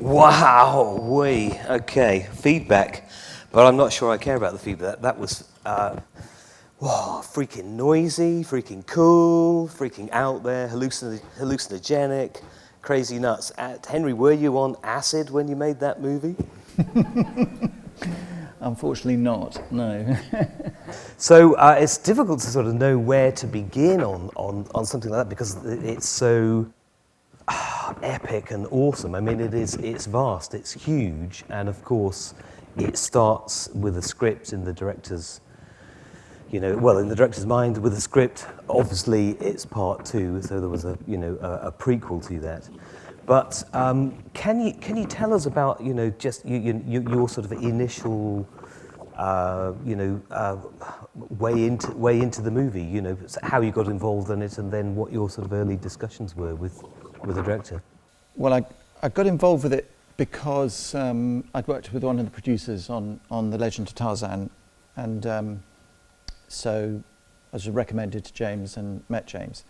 Wow, okay, feedback. But I'm not sure I care about the feedback. That was, freaking noisy, freaking cool, freaking out there, hallucinogenic, crazy nuts. Henry, were you on acid when you made that movie? Unfortunately not, no. So it's difficult to sort of know where to begin on something like that because it's so epic and awesome. I mean, it's vast, it's huge, and of course, it starts with a script in the director's, in the director's mind with a script. Obviously, it's part two, so there was a prequel to that. But can you tell us about just your sort of initial way into the movie? How you got involved in it, and then what your sort of early discussions were with the director. Well, I got involved with it because I'd worked with one of the producers on The Legend of Tarzan, and so I was recommended to James and met James.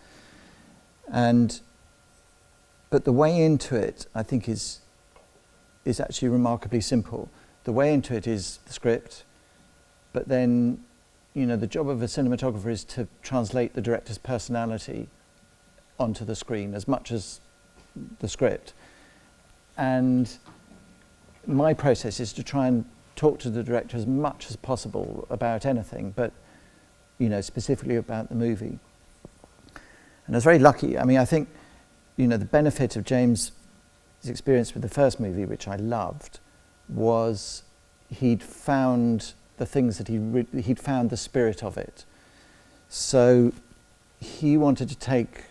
But the way into it, I think, is actually remarkably simple. The way into it is the script, but then, the job of a cinematographer is to translate the director's personality onto the screen as much as the script. And my process is to try and talk to the director as much as possible about anything, but specifically about the movie. And I was very lucky. I mean, I think the benefit of James' experience with the first movie, which I loved, was he'd found the things that he'd found the spirit of it. So he wanted to take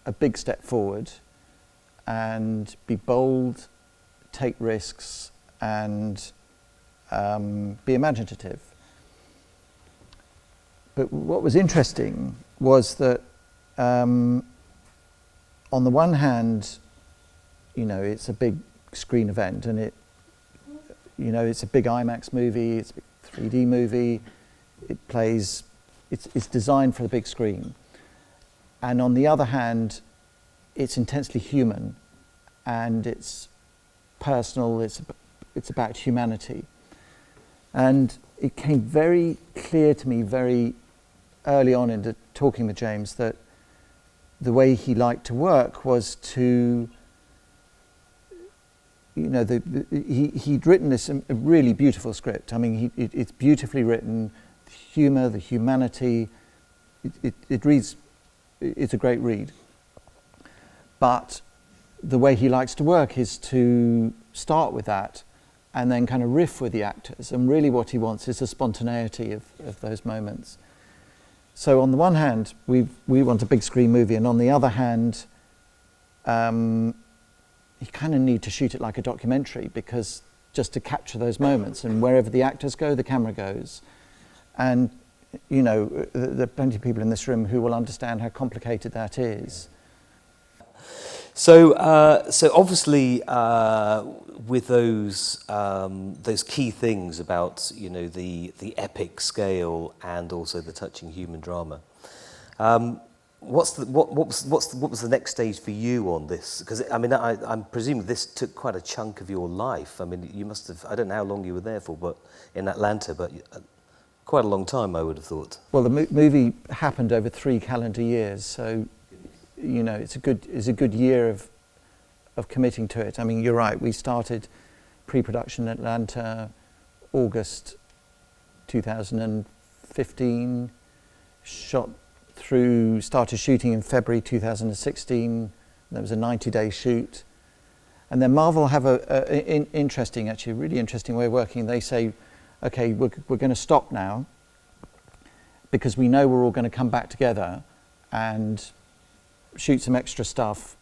a big step forward and be bold, take risks, and be imaginative. But what was interesting was that on the one hand, it's a big screen event, and it's a big IMAX movie, it's a big 3D movie, it's designed for the big screen. And on the other hand, it's intensely human, and it's personal, it's about humanity. And it came very clear to me very early on into talking with James that the way he liked to work was to, he'd written this a really beautiful script. I mean, it's beautifully written, the humour, the humanity, it reads, it's a great read. But the way he likes to work is to start with that and then kind of riff with the actors. And really what he wants is the spontaneity of those moments. So on the one hand, we want a big screen movie, and on the other hand, you kind of need to shoot it like a documentary, because just to capture those moments, and wherever the actors go, the camera goes. And there are plenty of people in this room who will understand how complicated that is. So obviously, with those key things about the epic scale and also the touching human drama, what was the next stage for you on this? Because I mean, I'm presuming this took quite a chunk of your life. I mean, you must have, I don't know how long you were there for, but in Atlanta, but quite a long time, I would have thought. Well, the movie happened over 3 calendar years, so it's a good year of committing to it. I mean, you're right. We started pre-production in Atlanta, August 2015. Started shooting in February 2016. There was a 90-day shoot, and then Marvel have a really interesting way of working. They say, "Okay, we're going to stop now because we know we're all going to come back together and shoot some extra stuff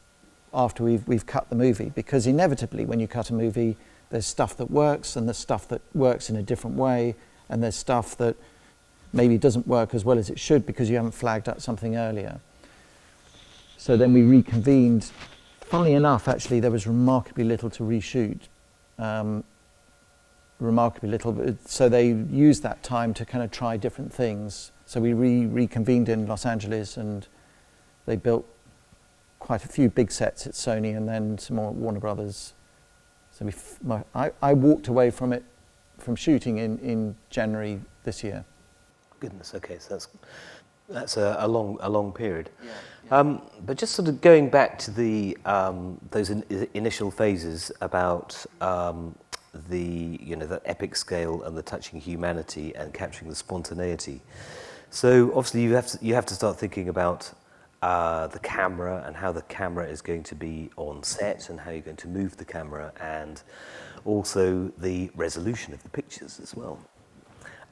after we've cut the movie, because inevitably when you cut a movie, there's stuff that works and there's stuff that works in a different way, and there's stuff that maybe doesn't work as well as it should because you haven't flagged up something earlier." So then we reconvened. Funnily enough, actually, there was remarkably little to reshoot. Remarkably little. So they used that time to kind of try different things. So we reconvened in Los Angeles, and they built quite a few big sets at Sony, and then some more at Warner Brothers So I walked away from shooting in January this year. Goodness, okay, so that's a long period. But just sort of going back to the those initial phases about the epic scale and the touching humanity and capturing the spontaneity. So obviously you have to start thinking about the camera and how the camera is going to be on set and how you're going to move the camera, and also the resolution of the pictures as well.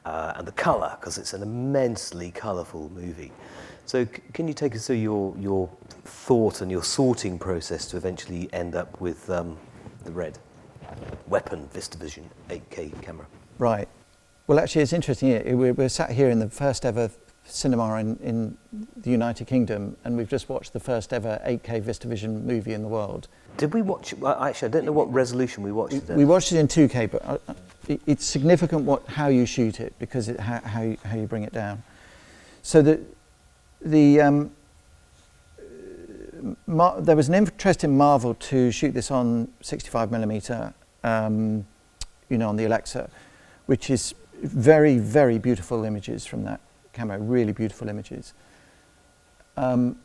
And the colour, because it's an immensely colourful movie. So can you take us through your thought and your sorting process to eventually end up with the Red Weapon VistaVision 8K camera? Right. Well, actually, it's interesting. We're sat here in the first ever cinema in the United Kingdom, and we've just watched the first ever 8K VistaVision movie in the world. Did we watch? Actually, I don't know what resolution we watched it at. We watched it in 2K, but it's significant how you shoot it, because how you bring it down. So there was an interest in Marvel to shoot this on 65mm, on the Alexa, which is very, very beautiful images from that camera, really beautiful images. And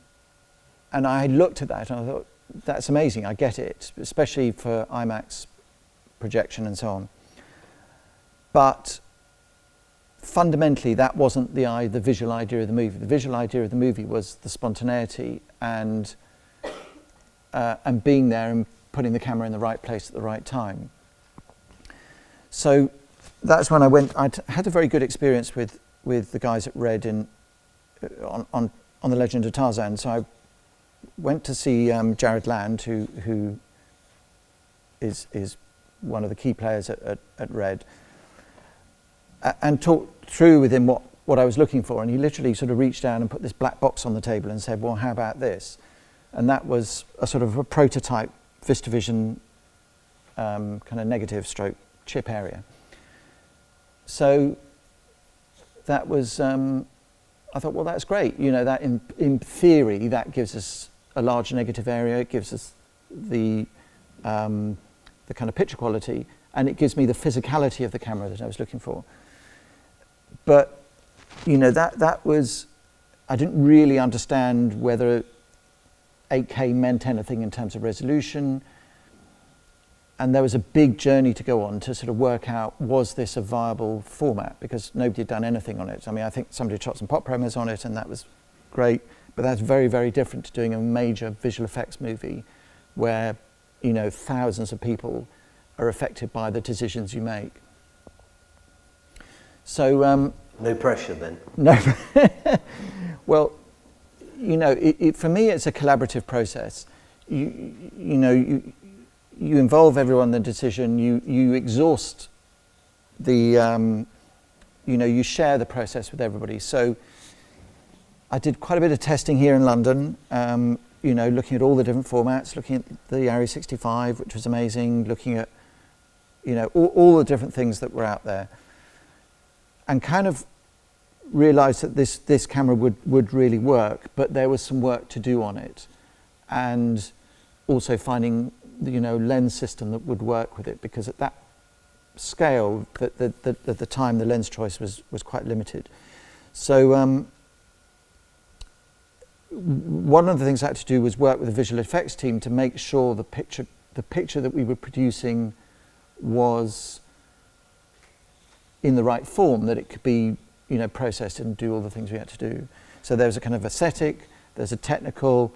I looked at that and I thought, that's amazing, I get it, especially for IMAX projection and so on. But fundamentally, that wasn't the visual idea of the movie. The visual idea of the movie was the spontaneity and being there and putting the camera in the right place at the right time. So that's when I had a very good experience with the guys at Red on The Legend of Tarzan. So I went to see Jared Land, who is one of the key players at Red, and talked through with him what I was looking for. And he literally sort of reached down and put this black box on the table and said, well, how about this? And that was a sort of a prototype VistaVision kind of negative stroke chip area. So that was, I thought, well, that's great. That in theory, that gives us a large negative area. It gives us the kind of picture quality, and it gives me the physicality of the camera that I was looking for. But, that was, I didn't really understand whether 8K meant anything in terms of resolution. And there was a big journey to go on to sort of work out, was this a viable format? Because nobody had done anything on it. I mean, I think somebody shot some pop promos on it, and that was great. But that's very, very different to doing a major visual effects movie where, thousands of people are affected by the decisions you make. So no pressure then. No. Well, for me, it's a collaborative process. You involve everyone in the decision. You exhaust the. You share the process with everybody. So I did quite a bit of testing here in London. Looking at all the different formats, looking at the Arri 65, which was amazing. Looking at all the different things that were out there, and kind of realised that this camera would really work, but there was some work to do on it, and also finding the lens system that would work with it, because at that scale, at the time, the lens choice was quite limited. So one of the things I had to do was work with the visual effects team to make sure the picture that we were producing was in the right form, that it could be processed and do all the things we had to do. So there's a kind of aesthetic, there's a technical,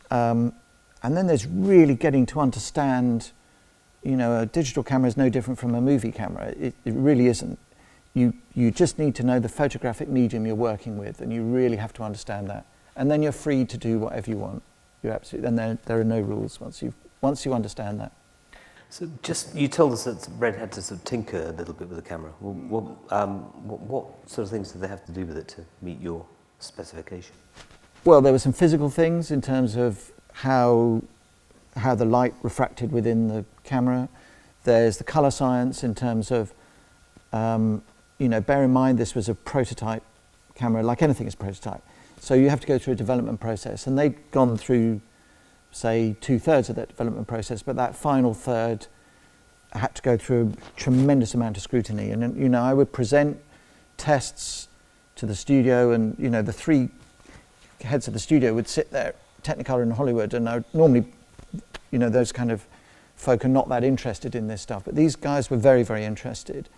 and then there's really getting to understand, a digital camera is no different from a movie camera. It really isn't. You just need to know the photographic medium you're working with, and you really have to understand that. And then you're free to do whatever you want. You're absolutely, and there are no rules once you understand that. So you told us that Red had to sort of tinker a little bit with the camera. What sort of things did they have to do with it to meet your specification? Well, there were some physical things in terms of how the light refracted within the camera. There's the colour science in terms of, bear in mind this was a prototype camera, like anything is a prototype. So you have to go through a development process, and they'd gone through, say, 2/3 of that development process, but that final third had to go through a tremendous amount of scrutiny. And, you know, I would present tests to the studio, and, you know, the three heads of the studio would sit there, Technicolor in Hollywood, and I would normally, you know, those kind of folk are not that interested in this stuff, but these guys were very, very interested.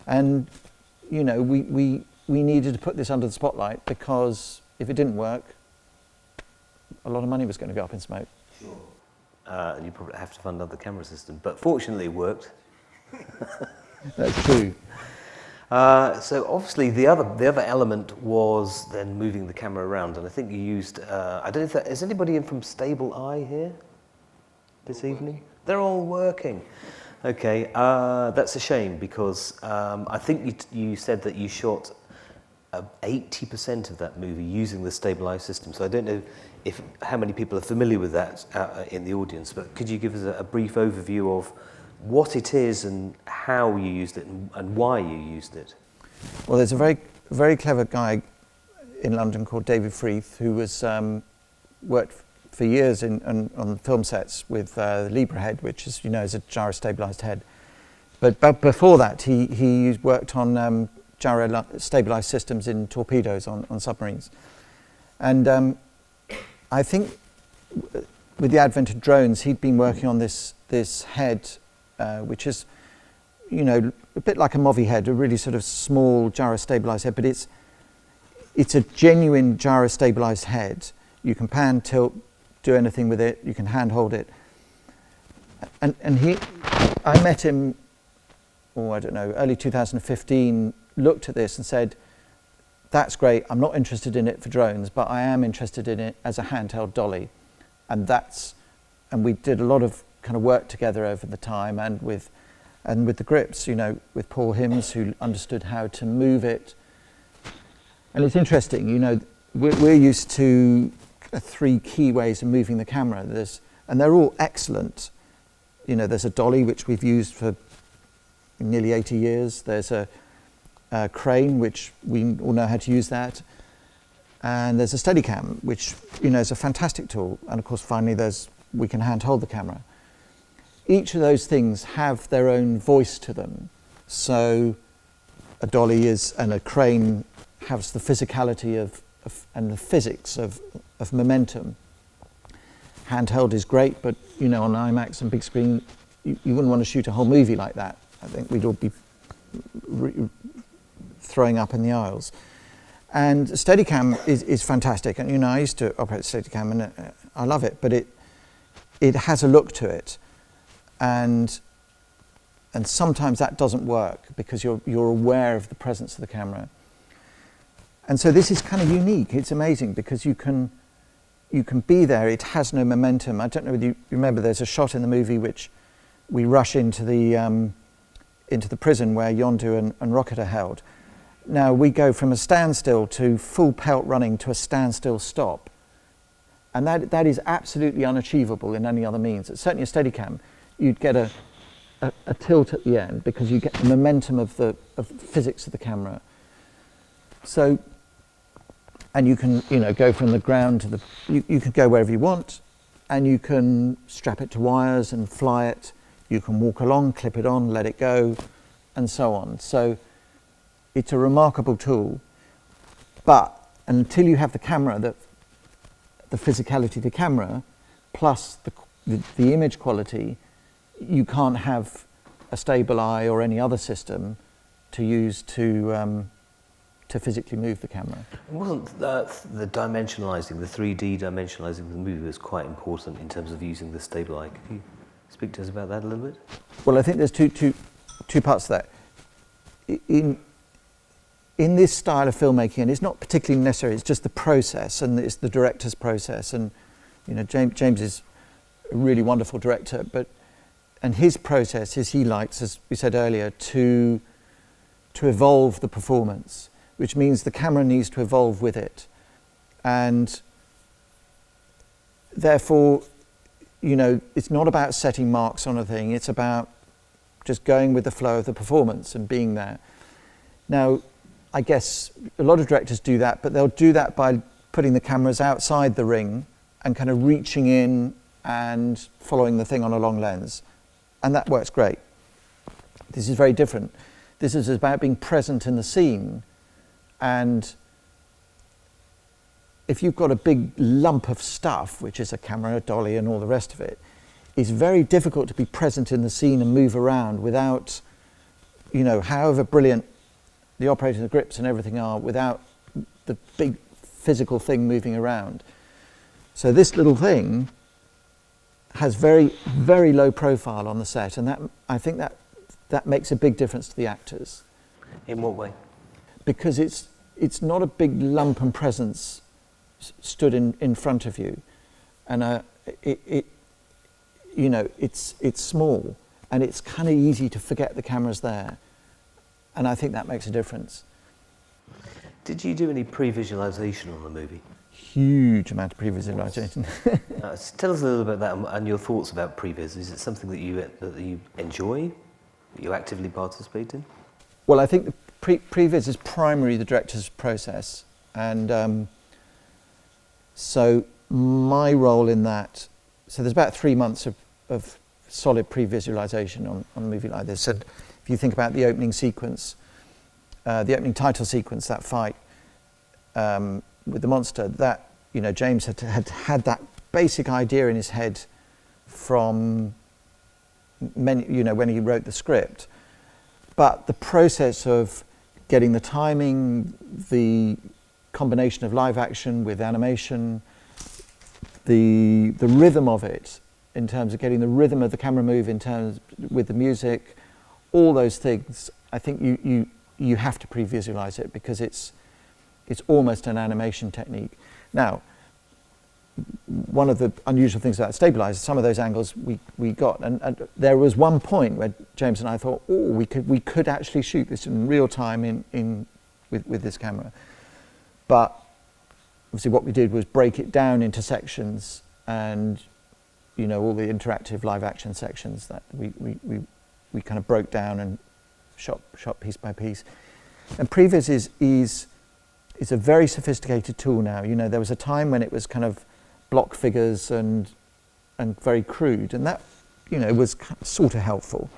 And, you know, we needed to put this under the spotlight, because if it didn't work, a lot of money was going to go up in smoke. Sure. And you probably have to fund another camera system, but fortunately it worked. That's true. So obviously the other element was then moving the camera around, and I think you used, I don't know if is anybody in from Stable Eye here this evening? They're all working. Okay, that's a shame, because I think you said that you shot 80% of that movie using the Stable Eye system, so I don't know how many people are familiar with that in the audience, but could you give us a brief overview of what it is and how you used it and why you used it? Well, there's a very, very clever guy in London called David Freeth, who was worked for years on film sets with the Libra head, which is, you know, is a gyro-stabilized head. But before that, he worked on gyro-stabilized systems in torpedoes on submarines. And I think with the advent of drones, he'd been working on this head, which is, you know, a bit like a Movi head, a really sort of small gyro-stabilized head, but it's a genuine gyro-stabilized head. You can pan, tilt, do anything with it. You can hand hold it. And I met him, I don't know, early 2015, looked at this and said, that's great, I'm not interested in it for drones, but I am interested in it as a handheld dolly. And we did a lot of kind of work together over the time, and with the grips, you know, with Paul Hims, who understood how to move it. And it's interesting, you know, we're used to three key ways of moving the camera. And they're all excellent. You know, there's a dolly, which we've used for nearly 80 years. There's a crane, which we all know how to use that. And there's a Steadicam, which, you know, is a fantastic tool. And of course, finally, we can hand hold the camera. Each of those things have their own voice to them. So a dolly and a crane has the physicality and the physics of momentum. Handheld is great, but, you know, on IMAX and big screen, you wouldn't want to shoot a whole movie like that. I think we'd all be throwing up in the aisles. And Steadicam is fantastic, and, you know, I used to operate Steadicam, and I love it, but it has a look to it, and sometimes that doesn't work because you're aware of the presence of the camera. And so this is kind of unique. It's amazing because you can be there. It has no momentum. I don't know whether you remember, there's a shot in the movie which we rush into the prison where Yondu and Rocket are held. Now we go from a standstill to full pelt running to a standstill stop. And that is absolutely unachievable in any other means. Certainly a Steadicam, you'd get a tilt at the end because you get the momentum of the physics of the camera. So, and you can, you know, go from the ground to you can go wherever you want, and you can strap it to wires and fly it. You can walk along, clip it on, let it go, and so on. So it's a remarkable tool, but until you have the camera, the physicality of the camera, plus the image quality, you can't have a Stable Eye or any other system to use to physically move the camera. Wasn't the dimensionalizing, the 3D dimensionalizing of the movie was quite important in terms of using the Stable Eye? Could you speak to us about that a little bit? Well, I think there's two parts to that. In this style of filmmaking, and it's not particularly necessary, it's just the process, and it's the director's process. And, you know, James is a really wonderful director, and his process is he likes, as we said earlier, to evolve the performance, which means the camera needs to evolve with it. And therefore, you know, it's not about setting marks on a thing, it's about just going with the flow of the performance and being there. Now, I guess a lot of directors do that, but they'll do that by putting the cameras outside the ring and kind of reaching in and following the thing on a long lens. And that works great. this is very different. This is about being present in the scene, and if you've got a big lump of stuff, which is a camera, a dolly, and all the rest of it, it's very difficult to be present in the scene and move around without, you know, however brilliant the operator, the grips and everything are, without the big physical thing moving around. So this little thing has very, very low profile on the set, and that, I think that makes a big difference to the actors. In what way? Because it's not a big lump and presence stood in front of you, and you know, it's small, and it's kind of easy to forget the camera's there, and I think that makes a difference. Did you do any pre-visualization on the movie? Huge amount of pre-visualization. Tell us a little bit about that and your thoughts about previs. Is it something that you enjoy, that you actively participate in? Well, I think the previs is primarily the director's process, and so my role in that, so there's about 3 months of solid pre-visualization on a movie like this. And if you think about the opening sequence, the opening title sequence, that fight with the monster, that, you know, James had that basic idea in his head from many, you know, when he wrote the script. But the process of getting the timing, the combination of live action with animation, the rhythm of it, in terms of getting the rhythm of the camera move, in terms with the music, all those things, I think you have to pre-visualize it, because it's almost an animation technique. Now, one of the unusual things about Stabilizer, some of those angles we got, and there was one point where James and I thought, oh, we could actually shoot this in real time with this camera. But obviously what we did was break it down into sections, and, you know, all the interactive live action sections that we kind of broke down and shot piece by piece. And previs is a very sophisticated tool now. You know, there was a time when it was kind of block figures and very crude, and that, you know, was sort of helpful.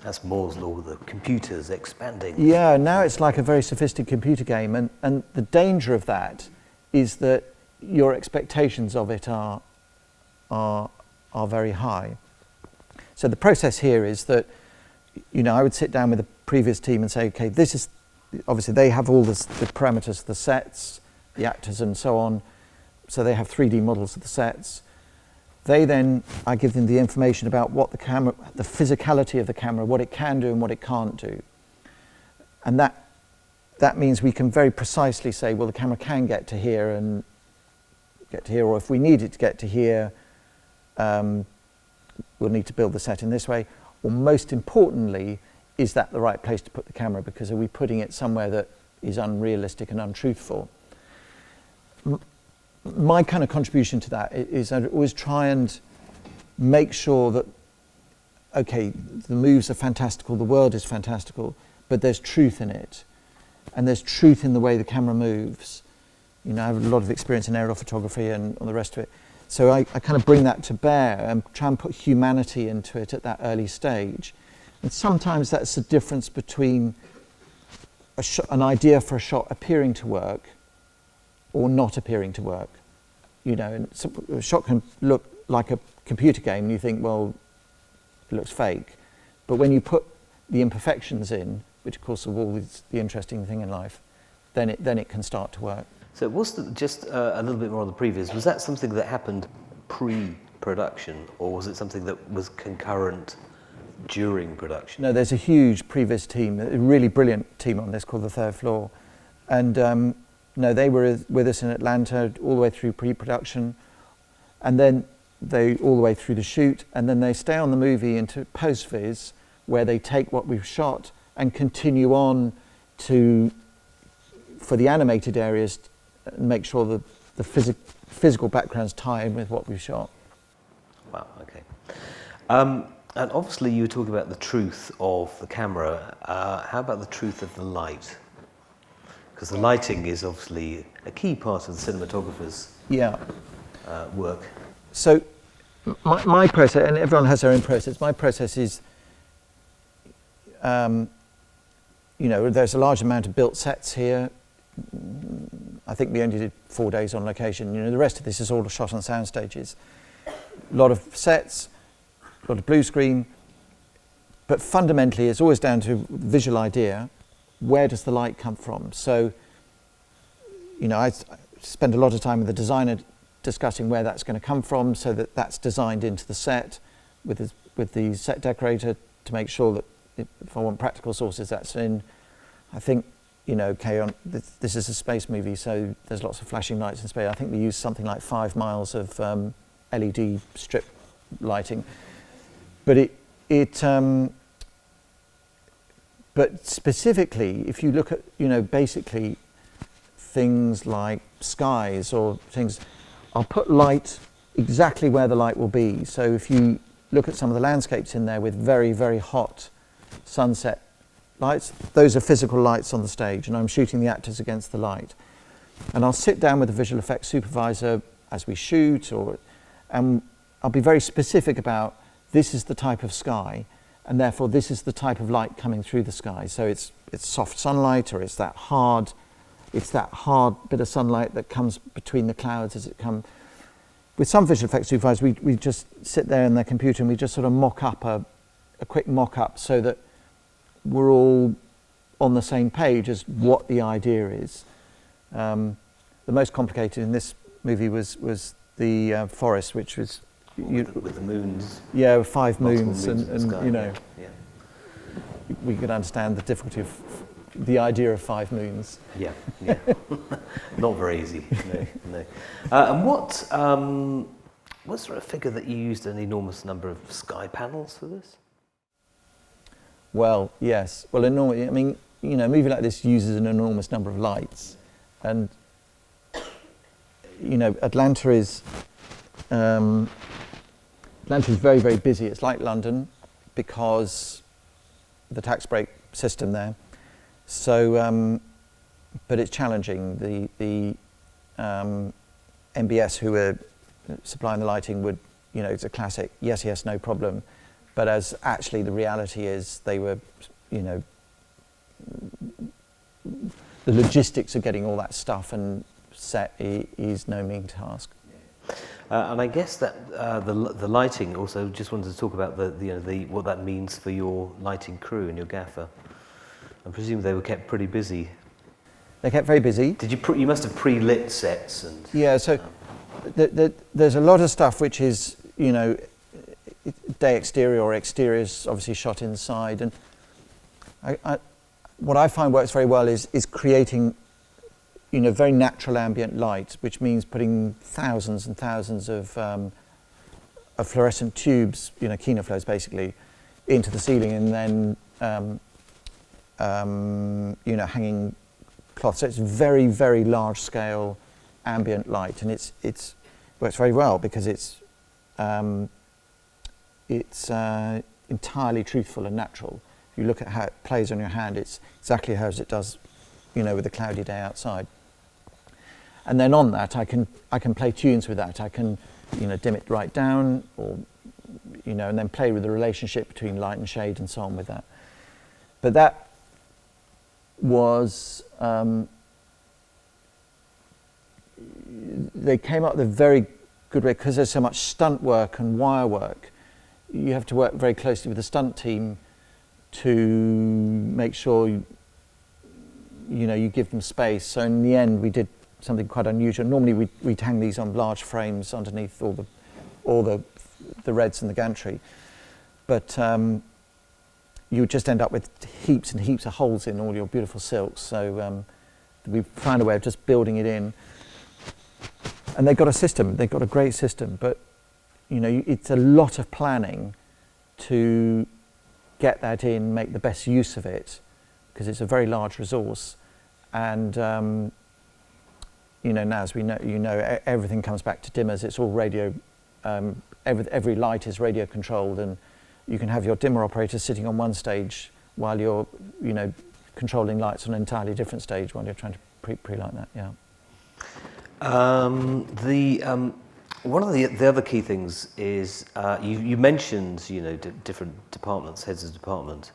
That's Moore's law, the computers expanding. Yeah, now it's like a very sophisticated computer game, and the danger of that is that your expectations of it are very high. So the process here is that, you know, I would sit down with the previous team and say, okay, this is, obviously they have all the parameters of the sets, the actors and so on, so they have 3D models of the sets. They then, I give them the information about what the camera, the physicality of the camera, what it can do and what it can't do. And that means we can very precisely say, well, the camera can get to here and get to here, or if we need it to get to here, we'll need to build the set in this way. Or most importantly, is that the right place to put the camera, because are we putting it somewhere that is unrealistic and untruthful? My kind of contribution to that is I always try and make sure that, okay, the moves are fantastical, the world is fantastical, but there's truth in it. And there's truth in the way the camera moves. You know, I have a lot of experience in aerial photography and all the rest of it. So I kind of bring that to bear and try and put humanity into it at that early stage. And sometimes that's the difference between an idea for a shot appearing to work or not appearing to work. You know, and so a shot can look like a computer game and you think, well, it looks fake. But when you put the imperfections in, which of course are always the interesting thing in life, then it can start to work. So was just a little bit more on the previs, was that something that happened pre-production, or was it something that was concurrent during production? No, there's a huge previs team, a really brilliant team on this called The Third Floor. And no, they were with us in Atlanta all the way through pre-production, and then they all the way through the shoot, and then they stay on the movie into post-viz, where they take what we've shot and continue on for the animated areas, and make sure that the physical backgrounds tie in with what we've shot. Wow, okay. And obviously you were talking about the truth of the camera. How about the truth of the light? Because the lighting is obviously a key part of the cinematographer's work. So my process, and everyone has their own process, my process is, you know, there's a large amount of built sets here. I think we only did 4 days on location. You know, the rest of this is all shot on sound stages. A lot of sets, a lot of blue screen, but fundamentally it's always down to visual idea. Where does the light come from? So, you know, I spend a lot of time with the designer discussing where that's going to come from, so that that's designed into the set with the set decorator to make sure that if I want practical sources, that's in. I think, you know, this is a space movie, so there's lots of flashing lights in space. I think we used something like 5 miles of LED strip lighting, but but specifically, if you look at, you know, basically things like skies or things, I'll put light exactly where the light will be. So if you look at some of the landscapes in there with very, very hot sunset lights, those are physical lights on the stage, and I'm shooting the actors against the light. And I'll sit down with the visual effects supervisor as we shoot, and I'll be very specific about, this is the type of sky, and therefore this is the type of light coming through the sky. So it's soft sunlight, or it's that hard bit of sunlight that comes between the clouds as it comes. With some visual effects supervisors, we just sit there in their computer and we just sort of mock up a quick mock-up, so that we're all on the same page as what the idea is. The most complicated in this movie was the forest, which was with the moons. Yeah, 5 Multiple moons, moons in the and sky, you know, yeah. we could understand the difficulty of the idea of 5 moons. Yeah, yeah. Not very easy. No. And what sort of figure that you used an enormous number of sky panels for this? Well, yes. Well, I mean, you know, a movie like this uses an enormous number of lights, and you know, Atlanta is very, very busy. It's like London because the tax break system there. So, but it's challenging. The MBS, who were supplying the lighting, would, you know, it's a classic yes, no problem. But as actually the reality is, they were, you know, the logistics of getting all that stuff and set is no mean task. And I guess that the lighting also, just wanted to talk about the what that means for your lighting crew and your gaffer. I presume they were kept pretty busy. They kept very busy. Did you must have pre-lit sets and. Yeah, so there's a lot of stuff which is, you know, day exterior or exteriors, obviously shot inside, and what I find works very well is creating, you know, very natural ambient light, which means putting thousands and thousands of fluorescent tubes, you know, kinoflows basically, into the ceiling, and then you know, hanging cloth. So it's very, very large scale ambient light, and it's works very well because it's entirely truthful and natural. If you look at how it plays on your hand, it's exactly as it does, you know, with a cloudy day outside. And then on that, I can play tunes with that. I can, you know, dim it right down, or, you know, and then play with the relationship between light and shade and so on with that. But that was, they came up with a very good way, because there's so much stunt work and wire work. You have to work very closely with the stunt team to make sure you know, you give them space. So in the end, we did something quite unusual. Normally we'd hang these on large frames underneath all the reds and the gantry, but you would just end up with heaps and heaps of holes in all your beautiful silks. So we found a way of just building it in, and they've got a system. They've got a great system, but you know, it's a lot of planning to get that in, make the best use of it, because it's a very large resource. And you know, now as we know, you know, everything comes back to dimmers. It's all radio. Every light is radio controlled, and you can have your dimmer operator sitting on one stage while you're, you know, controlling lights on an entirely different stage while you're trying to pre-light that. Yeah. One of the other key things is you mentioned, you know, different departments, heads of department,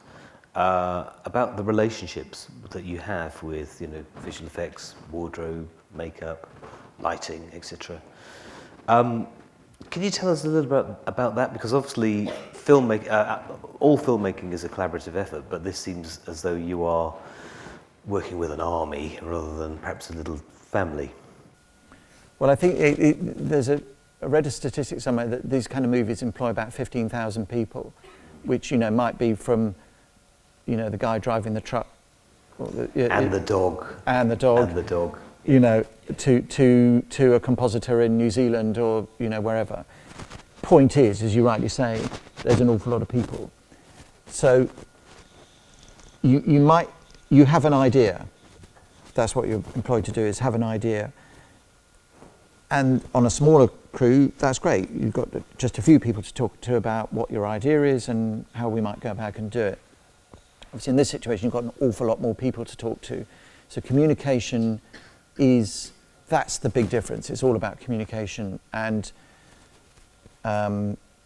about the relationships that you have with, visual effects, wardrobe, makeup, lighting, etc. Can you tell us a little bit about that? Because obviously, all filmmaking is a collaborative effort, but this seems as though you are working with an army rather than perhaps a little family. Well, I think I read a statistic somewhere that these kind of movies employ about 15,000 people, which might be from the guy driving the truck, or the dog, to a compositor in New Zealand or wherever. Point is, as you rightly say, there's an awful lot of people. So you have an idea. That's what you're employed to do, is have an idea. And on a smaller crew, that's great. You've got just a few people to talk to about what your idea is and how we might go about and do it. Obviously, in this situation, you've got an awful lot more people to talk to. So communication that's the big difference. It's all about communication and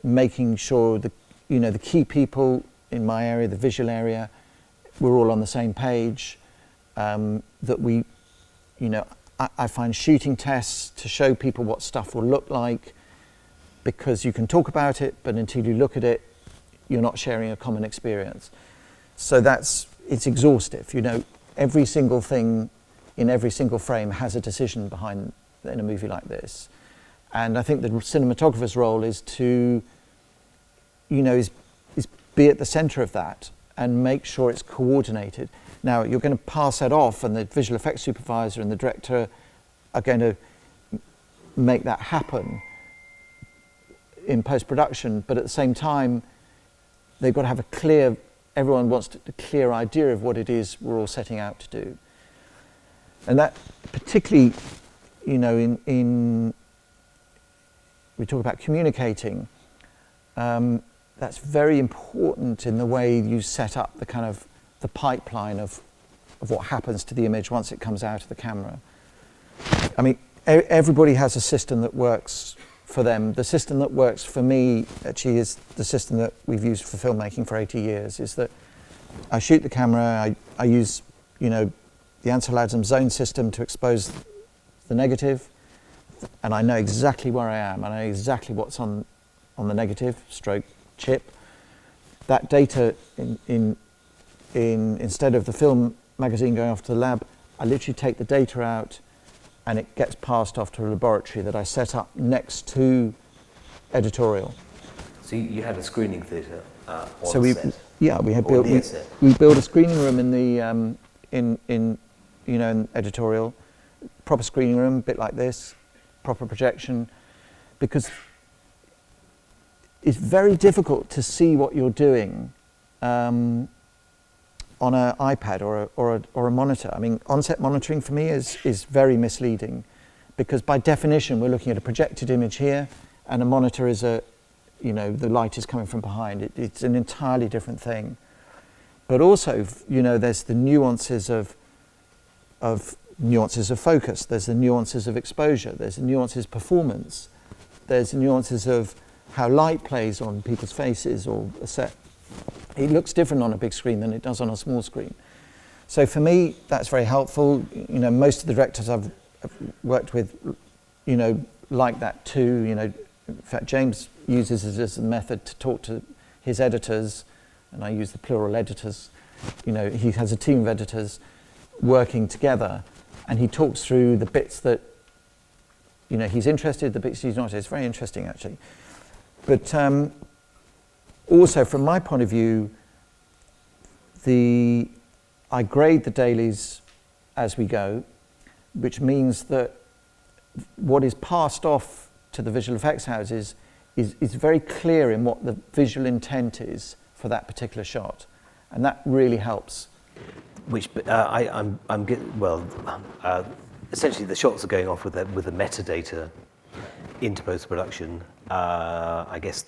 making sure the key people in my area, the visual area, we're all on the same page. That we, I find shooting tests to show people what stuff will look like, because you can talk about it, but until you look at it, you're not sharing a common experience. So it's exhaustive. Every single thing in every single frame has a decision behind in a movie like this. And I think the cinematographer's role is to, is be at the center of that and make sure it's coordinated. Now, you're going to pass that off, and the visual effects supervisor and the director are going to make that happen in post-production, but at the same time, they've got to have everyone wants a clear idea of what it is we're all setting out to do. And that particularly, in we talk about communicating, that's very important in the way you set up the pipeline of what happens to the image once it comes out of the camera. I mean, everybody has a system that works for them. The system that works for me actually is the system that we've used for filmmaking for 80 years, is that I shoot the camera, I use, the Ansel Adams zone system to expose the negative, and I know exactly where I am, I know exactly what's on the negative, stroke, chip. That data instead of the film magazine going off to the lab, I literally take the data out and it gets passed off to a laboratory that I set up next to editorial. So you had a screening theatre on so set? Yeah, we built a screening room in the in editorial, proper screening room, a bit like this, proper projection, because it's very difficult to see what you're doing on an iPad or a monitor. I mean, on-set monitoring for me is very misleading, because by definition we're looking at a projected image here, and a monitor is the light is coming from behind. It's an entirely different thing. But also, there's the nuances of focus. There's the nuances of exposure. There's the nuances of performance. There's the nuances of how light plays on people's faces or a set. It looks different on a big screen than it does on a small screen. So for me, that's very helpful. Most of the directors I've worked with, like that too. In fact, James uses it as a method to talk to his editors, and I use the plural editors. He has a team of editors working together, and he talks through the bits that he's interested, the bits he's not. It's very interesting, actually. But also, from my point of view, I grade the dailies as we go, which means that what is passed off to the visual effects houses is very clear in what the visual intent is for that particular shot, and that really helps. Essentially the shots are going off with the metadata into post-production. I guess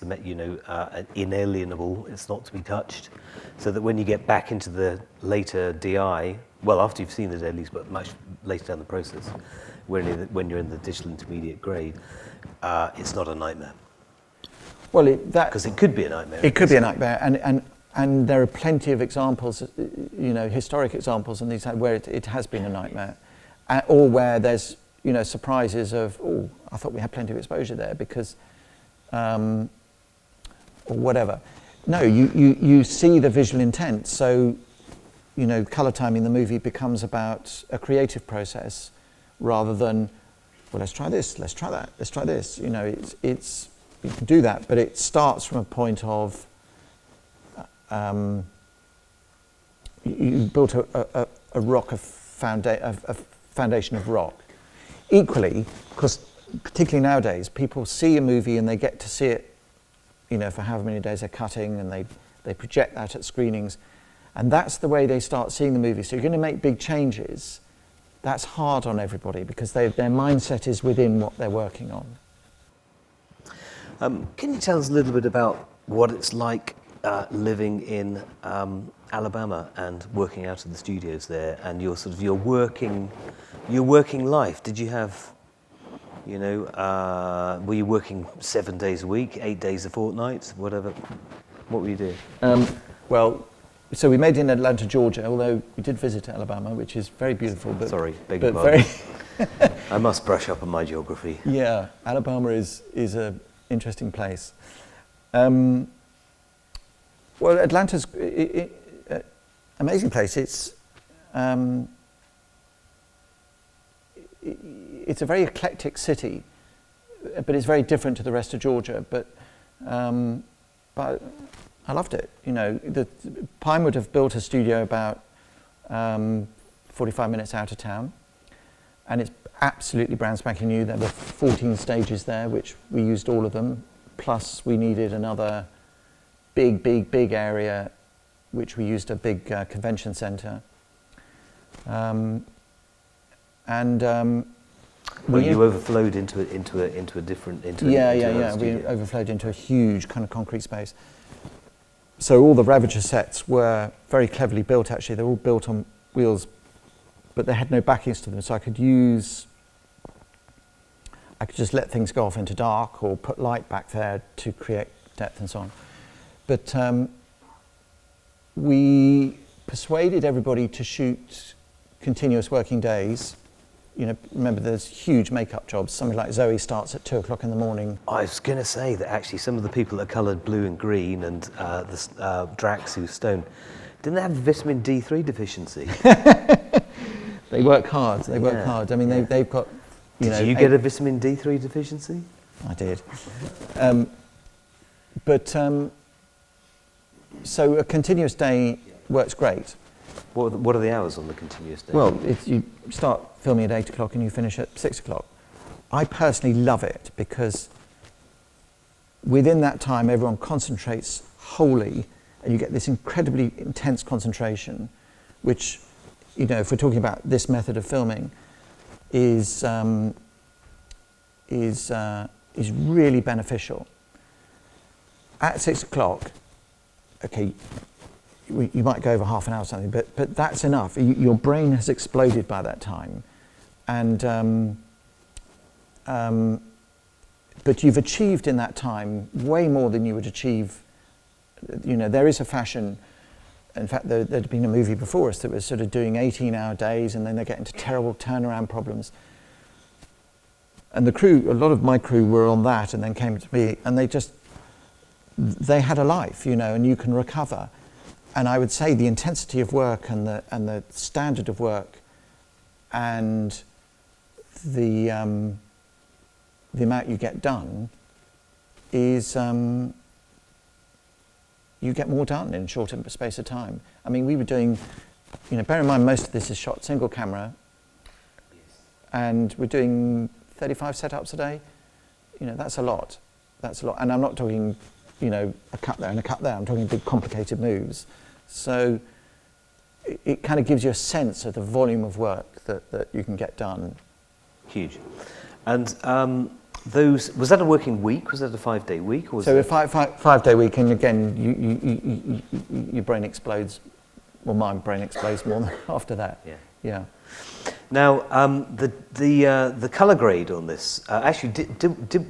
inalienable, it's not to be touched, so that when you get back into the later DI, well, after you've seen the dailies, but much later down the process, when you're in the digital intermediate grade, it's not a nightmare. Well, because it could be a nightmare. It could be a nightmare, and And there are plenty of examples, you know, historic examples, and these where it has been a nightmare, or where there's, you know, surprises of, oh, I thought we had plenty of exposure there because, or whatever. No, you see the visual intent. So, you know, colour timing the movie becomes about a creative process rather than, well, let's try this, let's try that, let's try this. You know, it's you can do that, but it starts from a point of you built a rock of a foundation of rock. Equally, because particularly nowadays, people see a movie and they get to see it, you know, for however many days they're cutting, and they project that at screenings, and that's the way they start seeing the movie. So you're going to make big changes. That's hard on everybody because their mindset is within what they're working on. Can you tell us a little bit about what it's like living in Alabama and working out of the studios there, and your sort of your working life? Did you have, you know, were you working 7 days a week, 8 days a fortnight, whatever? What were you doing? Well, so we made it in Atlanta, Georgia, although we did visit Alabama, which is very beautiful. But sorry, beg your but pardon. very I must brush up on my geography. Yeah, Alabama is an interesting place. Well, Atlanta's amazing place. It's a very eclectic city, but it's very different to the rest of Georgia. But I loved it. You know, Pinewood have built a studio about 45 minutes out of town, and it's absolutely brand spanking new. There were 14 stages there, which we used all of them. Plus, we needed another big area, which we used a big convention centre. Well, you overflowed into a different. We overflowed into a huge kind of concrete space. So all the Ravager sets were very cleverly built. Actually, they're all built on wheels, but they had no backings to them. So I could just let things go off into dark, or put light back there to create depth and so on. But we persuaded everybody to shoot continuous working days. You know, remember there's huge makeup jobs. Something like Zoe starts at 2 o'clock in the morning. I was going to say that actually some of the people that coloured blue and green, and the Drax who's stone, didn't they have vitamin D3 deficiency? They work hard. They work hard. I mean, they've got. Did you get a vitamin D3 deficiency? I did. So a continuous day works great. What are the hours on the continuous day? Well, you start filming at 8 o'clock and you finish at 6 o'clock. I personally love it because within that time everyone concentrates wholly, and you get this incredibly intense concentration, which, you know, if we're talking about this method of filming, is really beneficial. At 6 o'clock, okay, you might go over half an hour or something, but that's enough. Your brain has exploded by that time, and but you've achieved in that time way more than you would achieve. You know, there is a fashion. In fact, there'd been a movie before us that was sort of doing 18-hour days, and then they get into terrible turnaround problems. And the crew, a lot of my crew were on that, and then came to me, and they had a life, you know, and you can recover. And I would say the intensity of work and the standard of work and the amount you get done is you get more done in a shorter space of time. I mean, we were doing, you know, bear in mind most of this is shot single camera, and we're doing 35 setups a day. You know, that's a lot. That's a lot. And I'm not talking, you know, a cut there and a cut there. I'm talking big complicated moves. So it kind of gives you a sense of the volume of work that you can get done. Huge. And was that a working week? Was that a 5-day week? Or was so a five-day week, and again, your brain explodes. Well, my brain explodes more after that. Yeah. Yeah. Now, the color grade on this, actually,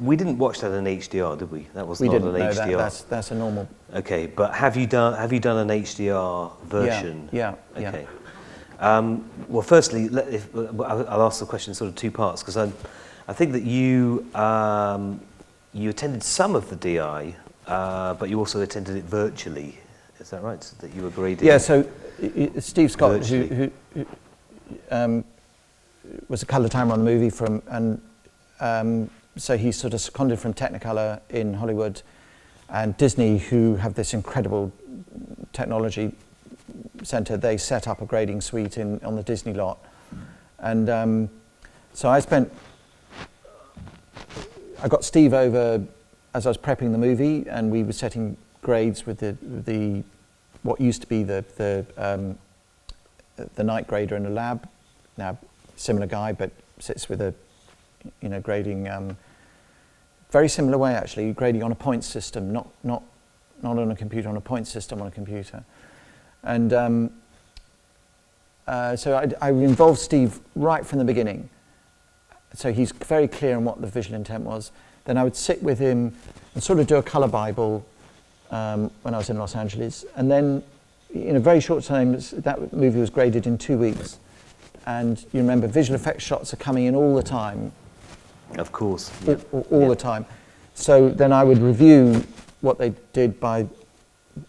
we didn't watch that in HDR, did we? That was We not didn't. an No, HDR. that's a normal. Okay, but have you done an HDR version? Yeah. Okay. Well, firstly, I'll ask the question in sort of two parts, because I think that you attended some of the DI, but you also attended it virtually. Is that right? That you were grading? Yeah. So Steve Scott, who was a colour timer on the movie so he's sort of seconded from Technicolor in Hollywood, and Disney, who have this incredible technology centre, they set up a grading suite on the Disney lot. And so I got Steve over as I was prepping the movie, and we were setting grades with the what used to be the night grader in the lab. Now, similar guy, but sits with a grading very similar way, actually, grading on a point system, not on a computer, on a point system on a computer. And so I involved Steve right from the beginning. So he's very clear on what the visual intent was. Then I would sit with him and sort of do a colour bible when I was in Los Angeles. And then in a very short time, that movie was graded in 2 weeks. And you remember, visual effects shots are coming in all the time. Of course. All the time. So then I would review what they did by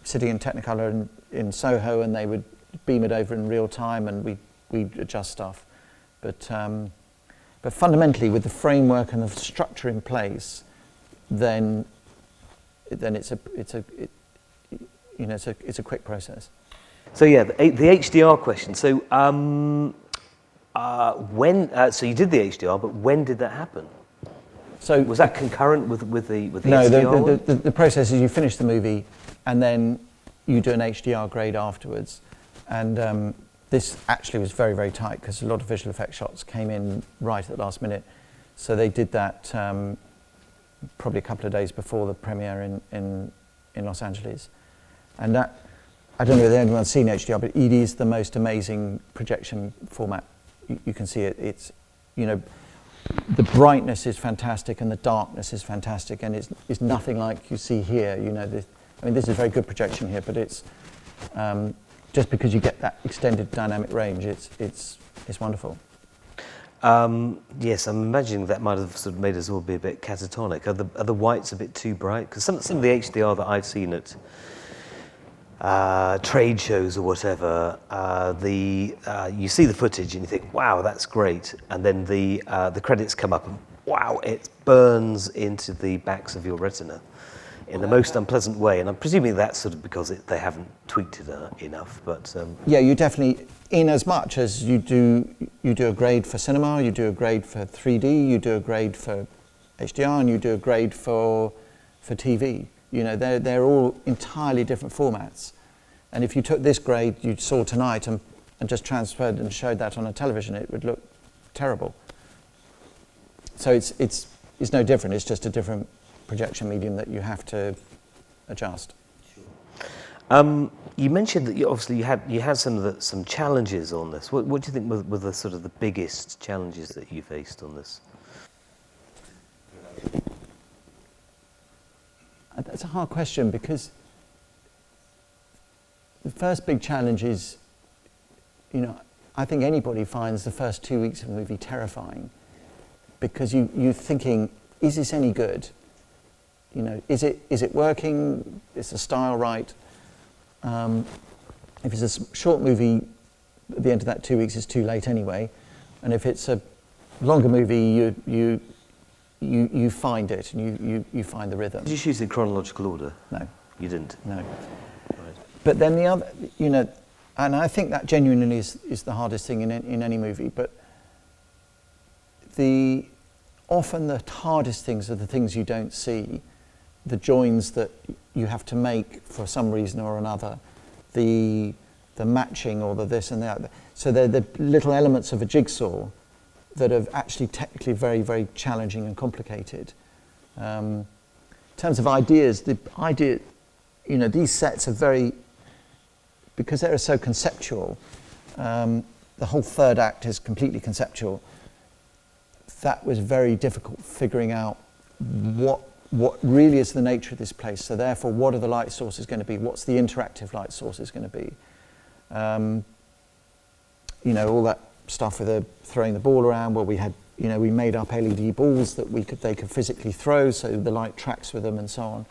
sitting in Technicolor in Soho, and they would beam it over in real time, and we'd adjust stuff. But fundamentally, with the framework and the structure in place, then it's a quick process. So yeah, the HDR question. So so you did the HDR, but when did that happen? So was that concurrent with the no, HDR? No, the process is you finish the movie and then you do an HDR grade afterwards. And this actually was very, very tight because a lot of visual effects shots came in right at the last minute. So they did that probably a couple of days before the premiere in Los Angeles. And that, I don't know if anyone's seen HDR, but it is the most amazing projection format. You can see it. It's, the brightness is fantastic and the darkness is fantastic, and it's nothing like you see here. This is a very good projection here, but it's just because you get that extended dynamic range, it's wonderful. Yes, I'm imagining that might have sort of made us all be a bit catatonic. Are the whites a bit too bright? Because some of the HDR that I've seen at trade shows or whatever, you see the footage and you think, wow, that's great, and then the credits come up and wow, it burns into the backs of your retina in the most unpleasant way. And I'm presuming that's sort of because they haven't tweaked it enough. But yeah, you definitely, in as much as you do a grade for cinema, you do a grade for 3D, you do a grade for HDR, and you do a grade for TV. They're all entirely different formats. And if you took this grade you saw tonight and just transferred and showed that on a television, it would look terrible. So it's no different. It's just a different projection medium that you have to adjust. Sure. You mentioned that you had some challenges on this. What do you think were the sort of the biggest challenges that you faced on this? That's a hard question, because the first big challenge is, I think anybody finds the first 2 weeks of a movie terrifying, because you're thinking, is this any good? Is it working? Is the style right? If it's a short movie, at the end of that 2 weeks, it's too late anyway. And if it's a longer movie, you find it, and you find the rhythm. Did you choose in chronological order? No. You didn't? No. Right. But then the other, and I think that genuinely is the hardest thing in any movie, but often the hardest things are the things you don't see, the joins that you have to make for some reason or another, the matching or the this and that. So they're the little elements of a jigsaw that are actually technically very, very challenging and complicated. In terms of ideas, these sets are very, because they're so conceptual, the whole third act is completely conceptual. That was very difficult, figuring out what really is the nature of this place. So therefore, what are the light sources going to be? What's the interactive light sources going to be? You know, all that stuff with throwing the ball around. Well, we had, you know, we made up LED balls that they could physically throw, so the light tracks with them and so on.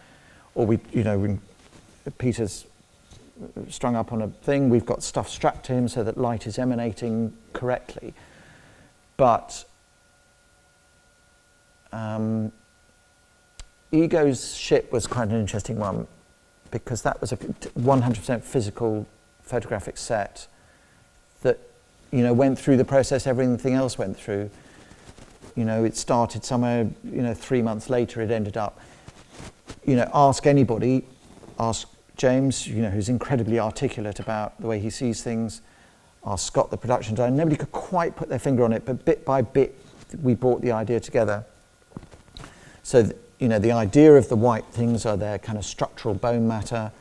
Or we, you know, when Peter's strung up on a thing, we've got stuff strapped to him so that light is emanating correctly. But Ego's ship was quite an interesting one, because that was a 100% physical photographic set that, you know, went through the process everything else went through. You know, it started somewhere, you know, 3 months later it ended up. You know, ask anybody, ask James, you know, who's incredibly articulate about the way he sees things, ask Scott, the production designer. Nobody could quite put their finger on it, but bit by bit we brought the idea together. So, you know, the idea of the white things are their kind of structural bone matter,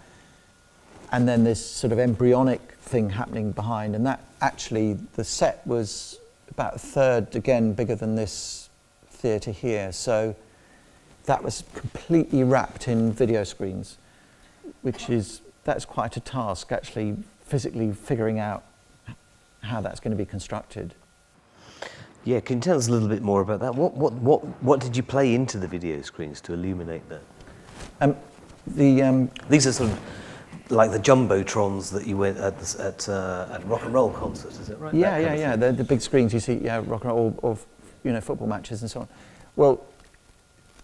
and then this sort of embryonic thing happening behind, and that actually, the set was about a third, again, bigger than this theatre here, so that was completely wrapped in video screens, that's quite a task, actually physically figuring out how that's going to be constructed. Yeah, can you tell us a little bit more about that? What did you play into the video screens to illuminate that? These are sort of like the jumbotrons that you went at rock and roll concerts, is it right? Yeah. They're the big screens you see, rock and roll, or you know, football matches and so on. Well,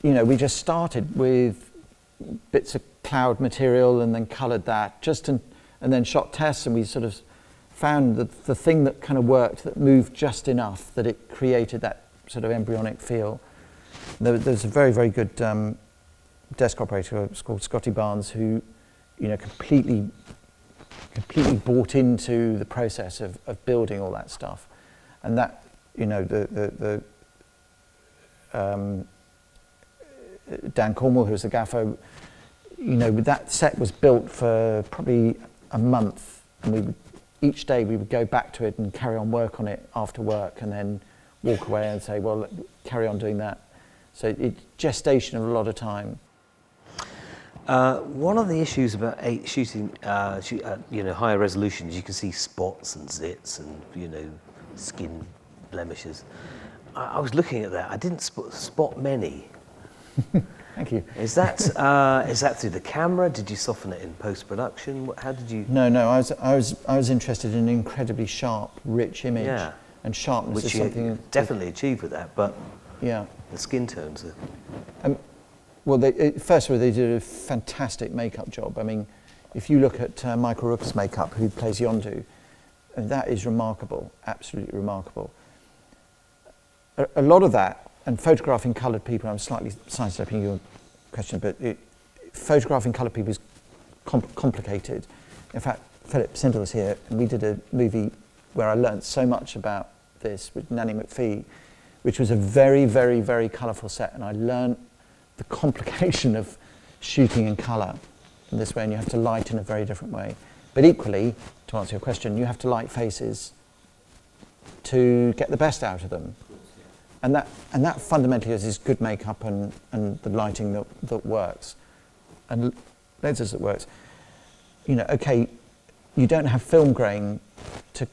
you know, we just started with bits of cloud material and then coloured that, and then shot tests, and we sort of found that the thing that kind of worked, that moved just enough that it created that sort of embryonic feel. There's a very, very good desk operator called Scotty Barnes, who, you know, completely bought into the process of building all that stuff. And that, you know, Dan Cornwall, who was the gaffer, you know, that set was built for probably a month, and each day we would go back to it and carry on work on it after work, and then walk away and say, well, carry on doing that. So it's gestation of a lot of time. One of the issues about shooting, you know, higher resolutions, you can see spots and zits and, you know, skin blemishes. I was looking at that. I didn't spot many. Thank you. Is that through the camera? Did you soften it in post-production? How did you? No. I was interested in an incredibly sharp, rich image. Yeah. And sharpness which is something you definitely achieved with that, but yeah, the skin tones are. Well, first of all, they did a fantastic makeup job. I mean, if you look at Michael Rook's makeup, who plays Yondu, that is remarkable, absolutely remarkable. A lot of that, and photographing coloured people, I'm slightly sidestepping your question, but photographing coloured people is complicated. In fact, Philip Sindel is here, and we did a movie where I learnt so much about this with Nanny McPhee, which was a very, very, very colourful set, and I learnt the complication of shooting in colour in this way, and you have to light in a very different way. But equally, to answer your question, you have to light faces to get the best out of them. And that fundamentally is good makeup and the lighting that works, and lenses that works. You know, okay, you don't have film grain to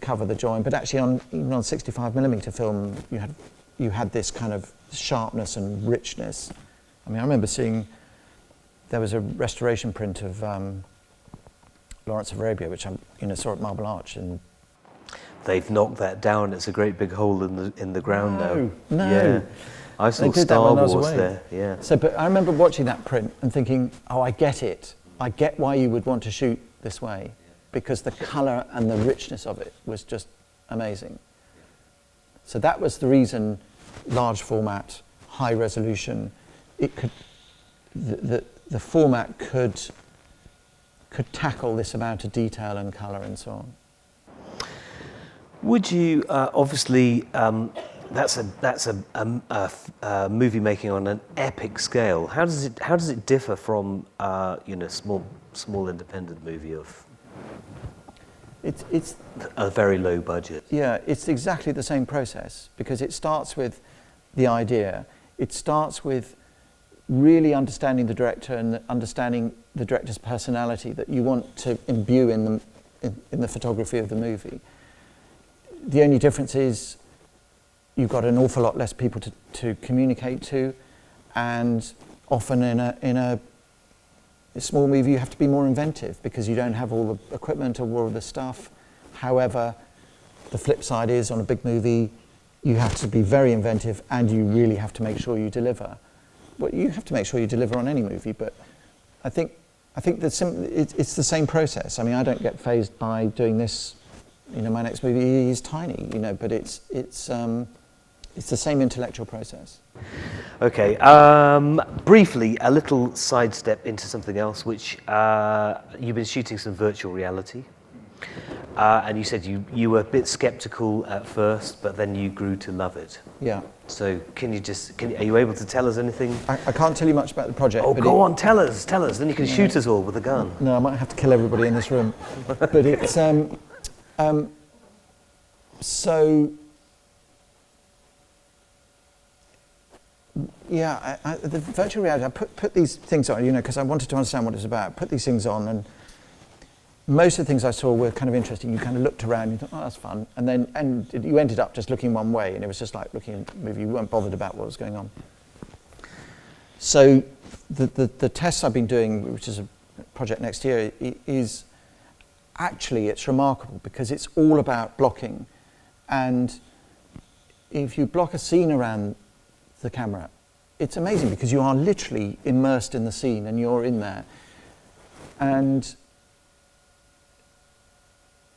cover the join, but actually even on 65mm film, you had this kind of sharpness and richness. I mean, I remember seeing there was a restoration print of Lawrence of Arabia, which I saw at Marble Arch, and they've knocked that down. It's a great big hole in the ground now. No. Yeah. I saw Star Wars there. Yeah. So, but I remember watching that print and thinking, oh, I get it. I get why you would want to shoot this way, because the colour and the richness of it was just amazing. So that was the reason, large format, high resolution, the format could tackle this amount of detail and colour and so on. Would you obviously? That's a movie making on an epic scale. How does it differ from small independent movie of? It's a very low budget. Yeah, it's exactly the same process, because it starts with the idea. It starts with really understanding the director and understanding the director's personality that you want to imbue in the photography of the movie. The only difference is you've got an awful lot less people to communicate to, and often in a small movie you have to be more inventive because you don't have all the equipment or all the stuff. However, the flip side is on a big movie you have to be very inventive and you really have to make sure you deliver. Well, you have to make sure you deliver on any movie, but I think it's the same process. I mean, I don't get fazed by doing this. You know, my next movie is tiny, you know, but it's the same intellectual process. Okay, briefly, a little sidestep into something else, which you've been shooting some virtual reality, and you said you were a bit skeptical at first, but then you grew to love it. Yeah. So are you able to tell us anything? I can't tell you much about the project. Oh, go on, tell us, then you can shoot us all with a gun. No, I might have to kill everybody in this room. But it's, so, yeah, the virtual reality, I put these things on, you know, because I wanted to understand what it was about. Put these things on, and most of the things I saw were kind of interesting. You kind of looked around, and you thought, oh, that's fun. And you ended up just looking one way, and it was just like looking at a movie. You weren't bothered about what was going on. So the tests I've been doing, which is a project next year, is actually, it's remarkable because it's all about blocking. And if you block a scene around the camera, it's amazing because you are literally immersed in the scene and you're in there. And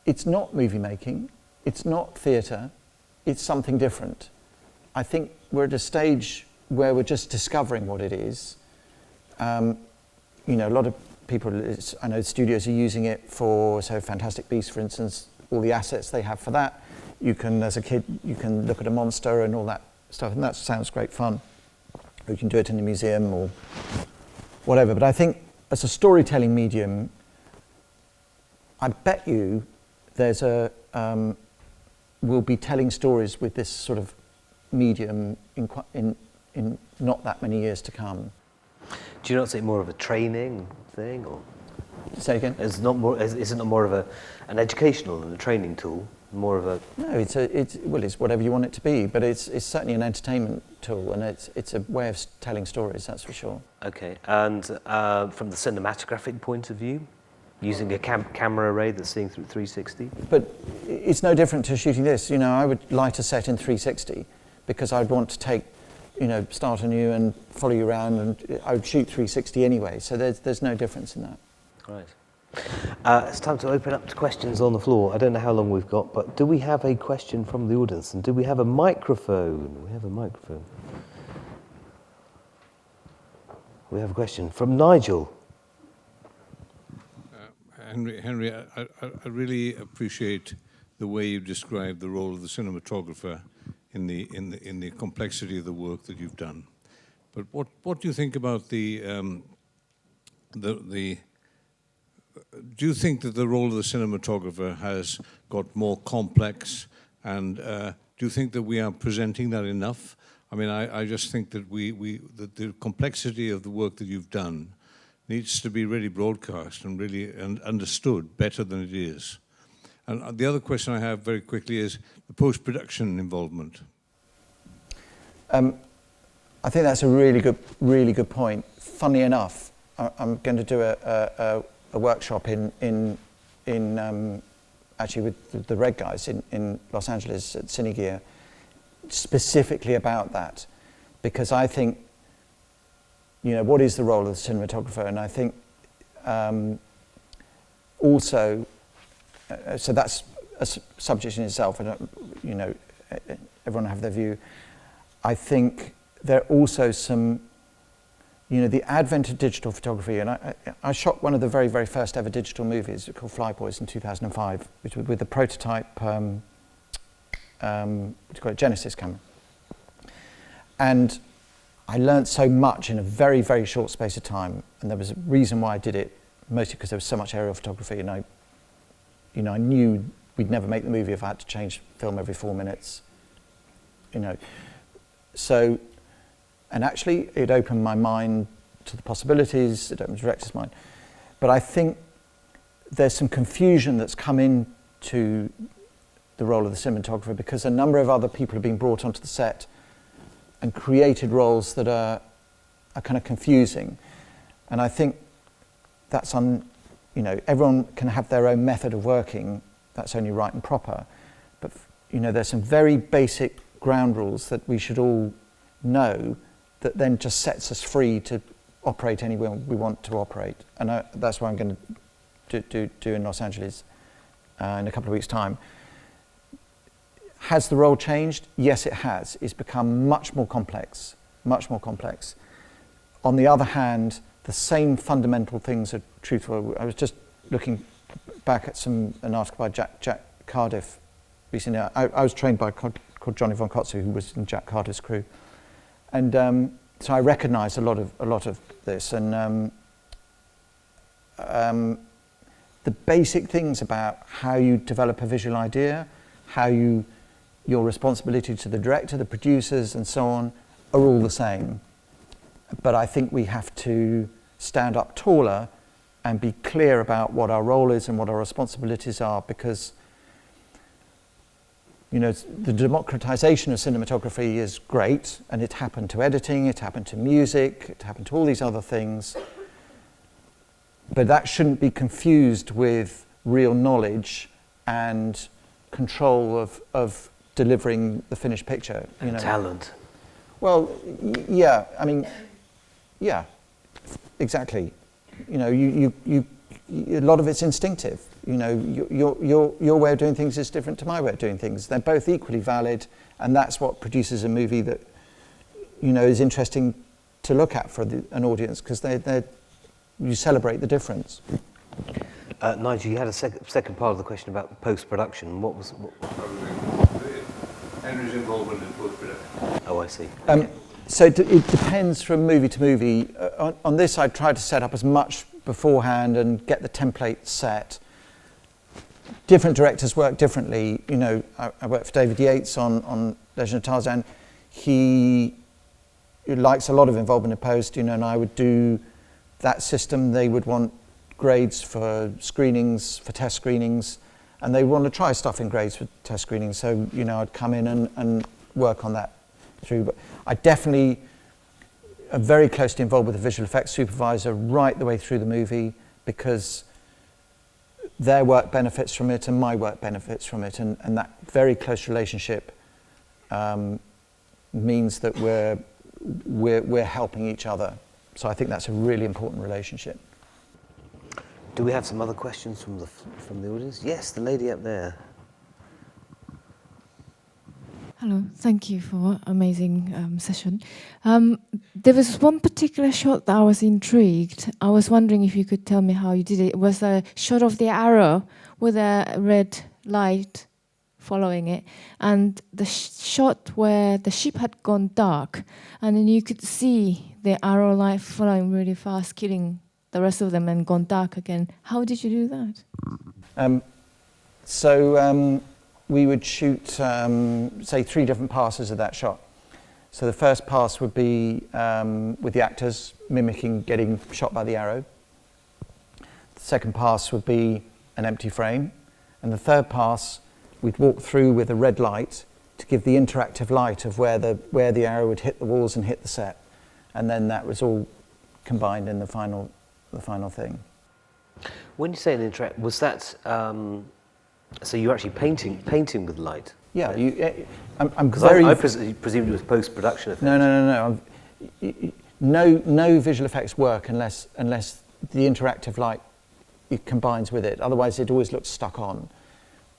it's not movie making, it's not theatre, it's something different. I think we're at a stage where we're just discovering what it is. You know, a lot of people, I know studios are using it for, so Fantastic Beasts, for instance, all the assets they have for that. You can, as a kid, you can look at a monster and all that stuff, and that sounds great fun. Or you can do it in a museum or whatever. But I think as a storytelling medium, I bet you there's we'll be telling stories with this sort of medium in not that many years to come. Do you not see more of a training thing, or? Say again? Is it not more of an educational and a training tool? More of a... No, it's whatever you want it to be, but it's certainly an entertainment tool, and it's a way of telling stories, that's for sure. Okay, and from the cinematographic point of view, using a camera array that's seeing through 360? But it's no different to shooting this. You know, I would light a set in 360 because I'd want to take, you know, start anew and follow you around, and I would shoot 360 anyway, so there's no difference in that. Right. It's time to open up to questions on the floor. I don't know how long we've got, but do we have a question from the audience? And do we have a microphone? We have a microphone. We have a question from Nigel. Henry, I really appreciate the way you describe the role of the cinematographer in the complexity of the work that you've done. But what do you think about do you think that the role of the cinematographer has got more complex, and do you think that we are presenting that enough? I mean, I just think that that the complexity of the work that you've done needs to be really broadcast and really understood better than it is. And the other question I have very quickly is the post-production involvement. I think that's a really good point. Funnily enough, I'm going to do a workshop in actually with the Red guys in Los Angeles at Cinegear, specifically about that, because I think, you know, what is the role of the cinematographer? And I think also, so that's a subject in itself. I don't, you know, everyone will have their view. I think there are also some, you know, the advent of digital photography, and I shot one of the very, very first ever digital movies called Flyboys in 2005, which was with the prototype, what do you call it, Genesis camera. And I learned so much in a very, very short space of time, and there was a reason why I did it, mostly because there was so much aerial photography, and You know, I knew we'd never make the movie if I had to change film every 4 minutes. You know, so, and actually it opened my mind to the possibilities, it opened the director's mind. But I think there's some confusion that's come into the role of the cinematographer because a number of other people have been brought onto the set and created roles that are kind of confusing. And I think that's you know, everyone can have their own method of working, that's only right and proper. But, you know, there's some very basic ground rules that we should all know that then just sets us free to operate anywhere we want to operate. And that's what I'm going to do in Los Angeles in a couple of weeks' time. Has the role changed? Yes, it has. It's become much more complex, much more complex. On the other hand, the same fundamental things are truthful. I was just looking back at an article by Jack Cardiff recently. I was trained by called Johnny Von Kotze, who was in Jack Cardiff's crew. And so I recognised a lot of this. And the basic things about how you develop a visual idea, your responsibility to the director, the producers, and so on, are all the same. But I think we have to stand up taller and be clear about what our role is and what our responsibilities are, because, you know, the democratization of cinematography is great, and it happened to editing, it happened to music, it happened to all these other things. But that shouldn't be confused with real knowledge and control of delivering the finished picture. You know. Talent. Well, yeah. I mean, yeah, exactly. You know, you a lot of it's instinctive. You know, your way of doing things is different to my way of doing things. They're both equally valid, and that's what produces a movie that, you know, is interesting to look at for an audience, because you celebrate the difference. Nigel, you had a second part of the question about post-production. What was... Henry's involvement in post-production. Oh, I see. So it depends from movie to movie. On this, I tried to set up as much beforehand and get the template set. Different directors work differently. You know, I worked for David Yates on Legend of Tarzan. He likes a lot of involvement in post, you know, and I would do that system. They would want grades for screenings, for test screenings, and they want to try stuff in grades for test screenings. So, you know, I'd come in and work on that through. But I definitely am very closely involved with the visual effects supervisor right the way through the movie, because their work benefits from it and my work benefits from it, and that very close relationship means that we're helping each other. So I think that's a really important relationship. Do we have some other questions from the audience? Yes, the lady up there. Hello, thank you for amazing session. There was one particular shot that I was intrigued. I was wondering if you could tell me how you did it. It was a shot of the arrow with a red light following it, and the shot where the ship had gone dark, and then you could see the arrow light following really fast, killing the rest of them, and gone dark again. How did you do that? We would shoot, say, 3 different passes of that shot. So the first pass would be with the actors mimicking getting shot by the arrow. The second pass would be an empty frame. And the third pass, we'd walk through with a red light to give the interactive light of where the arrow would hit the walls and hit the set. And then that was all combined in the final thing. When you say an interact, was that... so you're actually painting with light? Yeah, I'm because very... I presumed it was post-production effects. No. No visual effects work unless the interactive light combines with it. Otherwise, it always looks stuck on.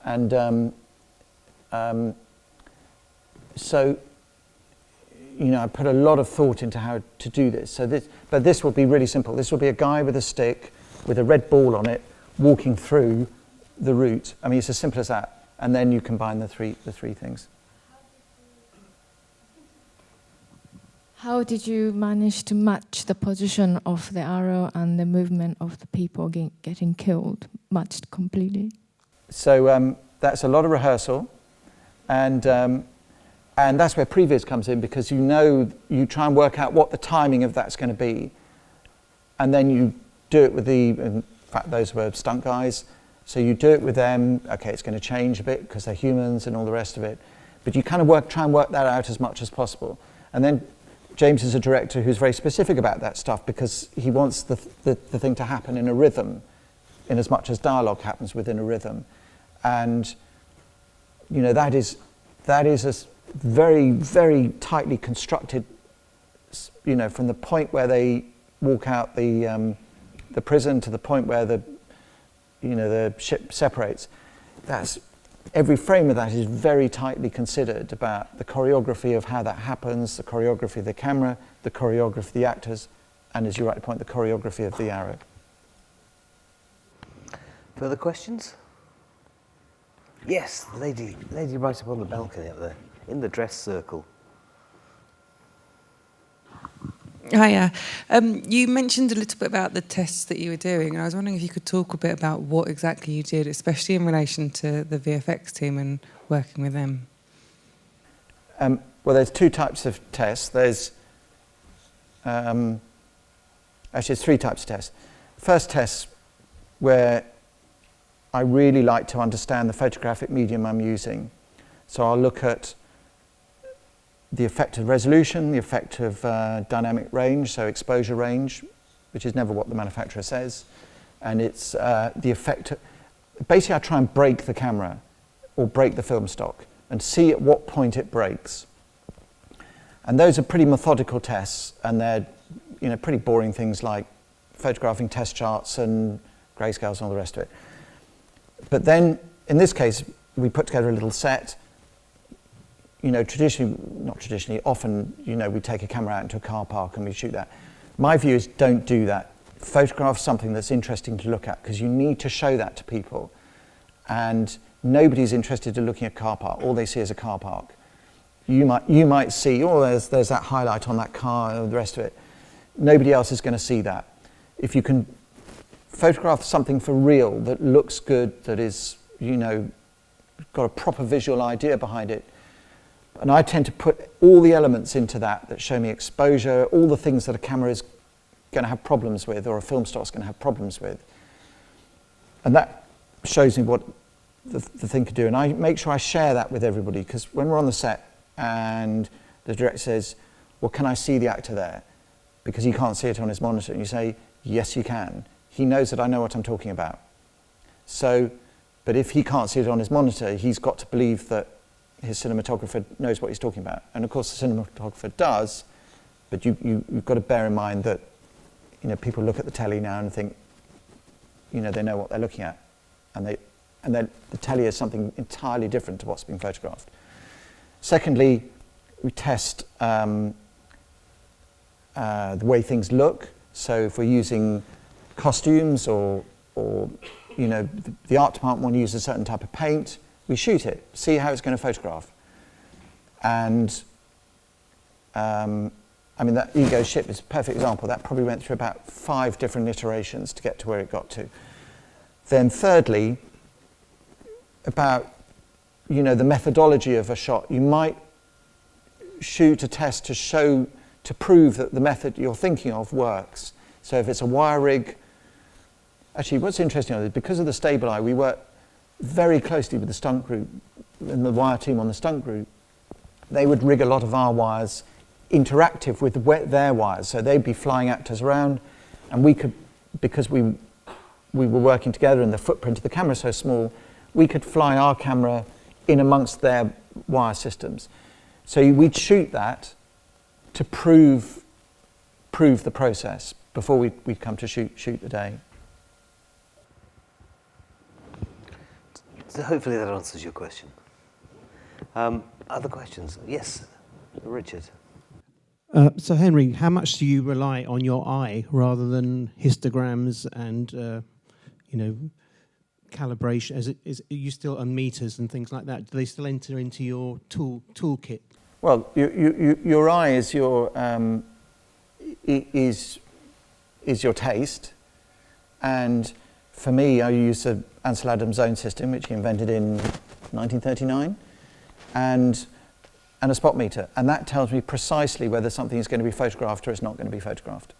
And so, you know, I put a lot of thought into how to do this. But this will be really simple. This will be a guy with a stick with a red ball on it walking through the route. I mean, it's as simple as that. And then you combine the three things. How did you manage to match the position of the arrow and the movement of the people getting killed matched completely? So that's a lot of rehearsal, and that's where previs comes in, because you try and work out what the timing of that's going to be, and then you do it with in fact those were stunt guys, so you do it with them. Okay, it's going to change a bit because they're humans and all the rest of it, but you kind of try and work that out as much as possible. And then James is a director who's very specific about that stuff, because he wants the thing to happen in a rhythm, in as much as dialogue happens within a rhythm. And that is a very, very tightly constructed, from the point where they walk out the prison to the point where the ship separates. Every frame of that is very tightly considered about the choreography of how that happens, the choreography of the camera, the choreography of the actors, and, as you rightly point, the choreography of the arrow. Further questions? Yes, lady right up on the balcony up there, in the dress circle. Hiya. You mentioned a little bit about the tests that you were doing, and I was wondering if you could talk a bit about what exactly you did, especially in relation to the VFX team and working with them. Well, there's two types of tests. There's actually there's three types of tests. First test, where I really like to understand the photographic medium I'm using. So I'll look at the effect of resolution, the effect of dynamic range, so exposure range, which is never what the manufacturer says, and it's the effect. Basically, I try and break the camera or break the film stock and see at what point it breaks. And those are pretty methodical tests, and they're pretty boring things like photographing test charts and grayscales and all the rest of it. But then, in this case, we put together a little set. Often, we take a camera out into a car park and we shoot that. My view is, don't do that. Photograph something that's interesting to look at, because you need to show that to people. And nobody's interested in looking at a car park. All they see is a car park. You might see, there's that highlight on that car and the rest of it. Nobody else is going to see that. If you can photograph something for real that looks good, that is, got a proper visual idea behind it. And I tend to put all the elements into that show me exposure, all the things that a camera is going to have problems with, or a film stock is going to have problems with. And that shows me what the thing could do. And I make sure I share that with everybody, because when we're on the set and the director says, well, can I see the actor there? Because he can't see it on his monitor. And you say, yes, you can. He knows that I know what I'm talking about. So, but if he can't see it on his monitor, he's got to believe that his cinematographer knows what he's talking about. And of course the cinematographer does, but you've got to bear in mind that people look at the telly now and think they know what they're looking at, and the telly is something entirely different to what's being photographed. Secondly, we test the way things look. So if we're using costumes or the art department want to use a certain type of paint, we shoot it, see how it's going to photograph. And that Ego ship is a perfect example. That probably went through about 5 different iterations to get to where it got to. Then thirdly, about the methodology of a shot. You might shoot a test to prove that the method you're thinking of works. So if it's a wire rig, actually what's interesting is, because of the stable eye, we work very closely with the stunt group and the wire team on the stunt group. They would rig a lot of our wires interactive with their wires, so they'd be flying actors around, and we could, because we were working together and the footprint of the camera is so small, we could fly our camera in amongst their wire systems. So we'd shoot that to prove the process before we'd come to shoot the day. So hopefully that answers your question. Other questions? Yes, Richard. So Henry, how much do you rely on your eye rather than histograms and calibration? Are you still on meters and things like that? Do they still enter into your toolkit? Well, your eye is your is your taste, and for me, I use Ansel Adams' own system, which he invented in 1939, and a spot meter. And that tells me precisely whether something is going to be photographed or it's not going to be photographed.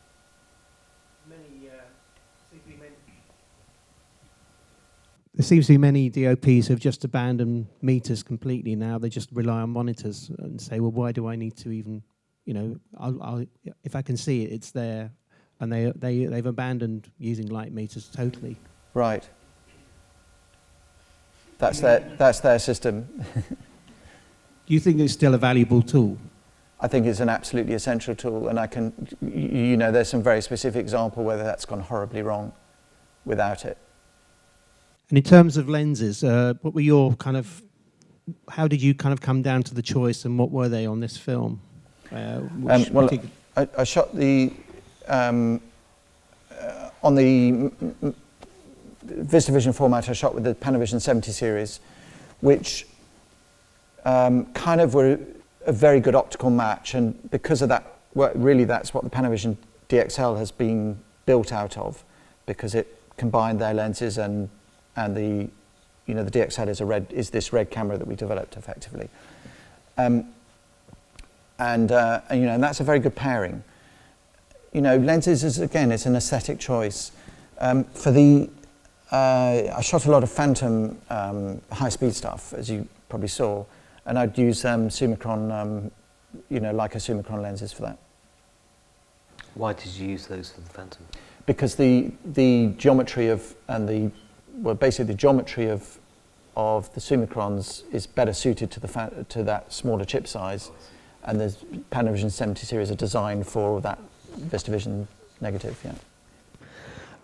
There seems to be many DOPs who have just abandoned meters completely now. They just rely on monitors and say, well, why do I need to even, if I can see it, it's there. And they've abandoned using light meters totally. Right. That's their system. Do you think it's still a valuable tool? I think it's an absolutely essential tool, and there's some very specific example whether that's gone horribly wrong without it. And in terms of lenses, what were your how did you come down to the choice, and what were they on this film? I shot the on the VistaVision format. I shot with the Panavision 70 series, which were a very good optical match, and because of that, really that's what the Panavision DXL has been built out of, because it combined their lenses and the the DXL is this red camera that we developed effectively, and that's a very good pairing. Lenses is, again, it's an aesthetic choice. I shot a lot of phantom high-speed stuff, as you probably saw, and I'd use Summicron, Leica Summicron lenses for that. Why did you use those for the phantom? Because the geometry basically the geometry of the Summicrons is better suited to that smaller chip size, and the Panavision 70 series are designed for that VistaVision negative. Yeah.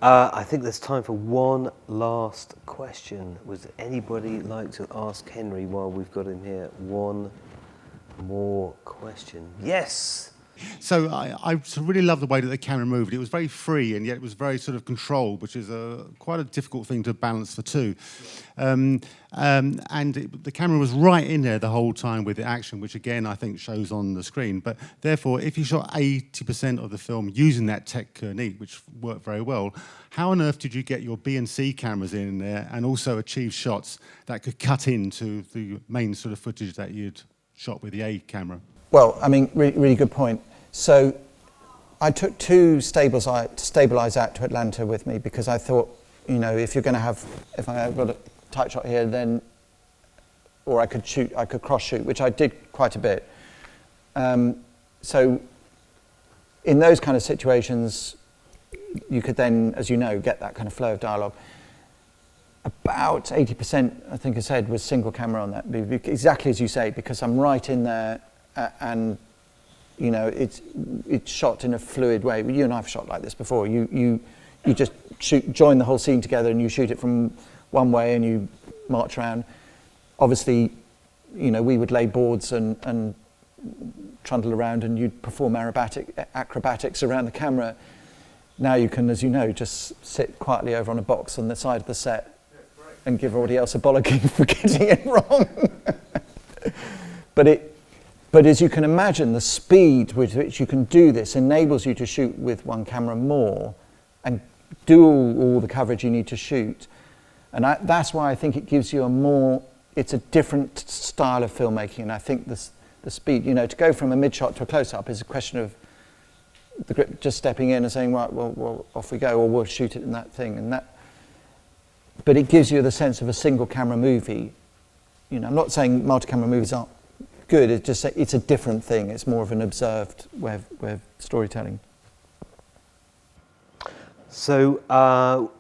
I think there's time for one last question. Would anybody like to ask Henry while we've got him here? One more question. Yes. So I really love the way that the camera moved. It was very free, and yet it was very sort of controlled, which is quite a difficult thing to balance the two. The camera was right in there the whole time with the action, which again I think shows on the screen. But therefore, if you shot 80% of the film using that technique, which worked very well, how on earth did you get your BSC cameras in there and also achieve shots that could cut into the main sort of footage that you'd shot with the A camera? Well, I mean, really good point. So I took two stabilize out to Atlanta with me, because I thought, if I've got a tight shot here, then, or I could cross shoot, which I did quite a bit. So in those kind of situations, you could then, as you know, get that kind of flow of dialogue. About 80%, I think I said, was single camera on that, exactly as you say, because I'm right in there, and it's shot in a fluid way. You and I have shot like this before. You just join the whole scene together, and you shoot it from one way, and you march around. Obviously, we would lay boards and trundle around, and you'd perform acrobatics around the camera. Now you can, as you know, just sit quietly over on a box on the side of the set and give everybody else a bollocking for getting it wrong. But as you can imagine, the speed with which you can do this enables you to shoot with one camera more and do all the coverage you need to shoot. And that's why I think it gives you it's a different style of filmmaking. And I think the speed, to go from a mid-shot to a close-up is a question of the grip just stepping in and saying, right, well, off we go, or we'll shoot it in that thing. But it gives you the sense of a single camera movie. I'm not saying multi-camera movies aren't good, it's a different thing. It's more of an observed way of storytelling. So,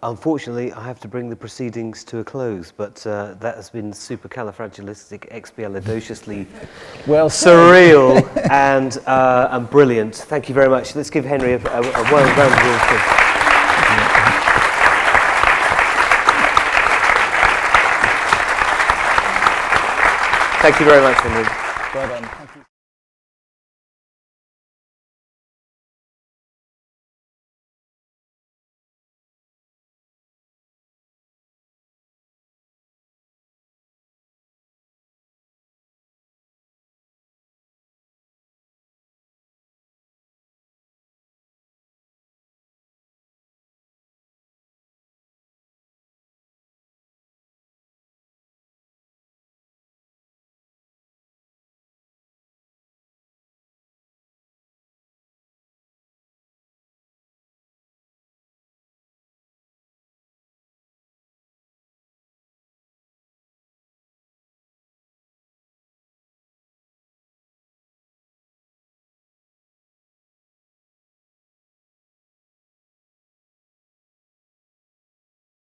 unfortunately, I have to bring the proceedings to a close, but that has been supercalifragilisticexpialidociously surreal and brilliant. Thank you very much. Let's give Henry a round of applause. Thank you very much, Henry. Well done. Thank you.